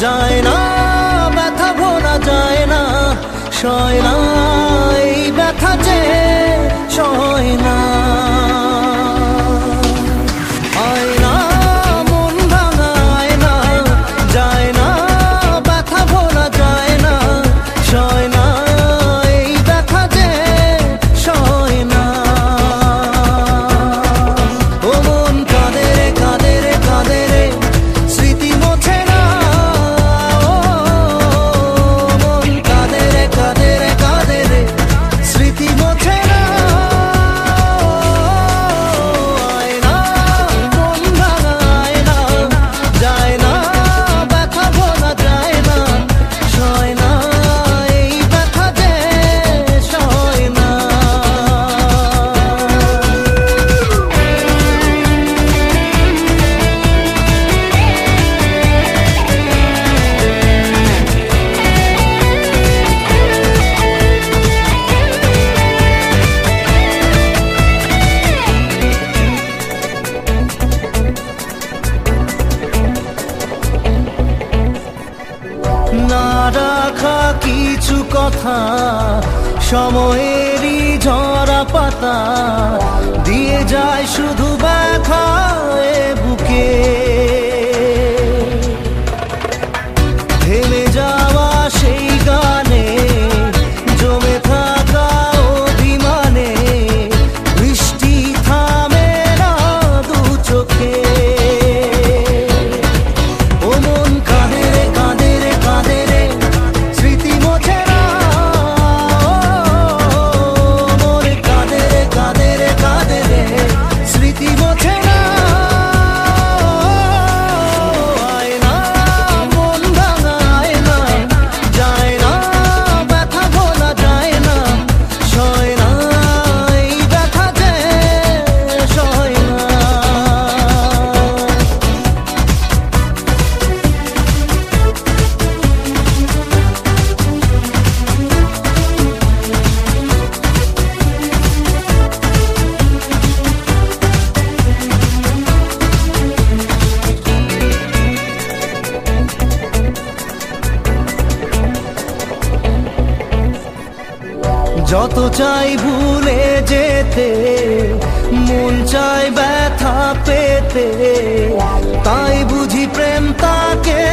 যায় না, ব্যথা ভোলা যায় না, সয় না এই ব্যথা যে সয় না। আয়না মন ভাঙা আয়না, যায় না, ব্যথা ভোলা যায় না, সয় না এই ব্যথা যে সয় না। ও মন কাঁদে রে কাঁদে রে কাঁদে রে, স্মৃতি মোছে না। ও মন কাঁদে রে কাঁদে রে কাঁদে রে, স্মৃতি মোছে না। আয়না মন ভাঙা আয়না, যায় না, ব্যথা ভোলা যায় না, সয় না এই ব্যথা যে সয় না। না রাখা কিছু কথা, সময়েরই ঝরা পাতা, দিয়ে যায় শুধু ব্যথা এ বুকে। থেমে যাওয়া সেই গানে, জমে থাকা অভিমানে, বৃষ্টি থামে না দু চোখে। ও মন কাঁদে রে কাঁদে রে কাঁদে রে, স্মৃতি মোছে না। ও মন কাঁদে রে কাঁদে রে কাঁদে রে, স্মৃতি মোছে না। আয়না মন ভাঙা আয়না, যায় না, ব্যথা ভোলা যায় না, সয় না এই ব্যথা যে সয় না। যত চাই ভুলে যেতে, মন চায় ব্যথা পেতে, তাই বুঝি প্রেম তাকে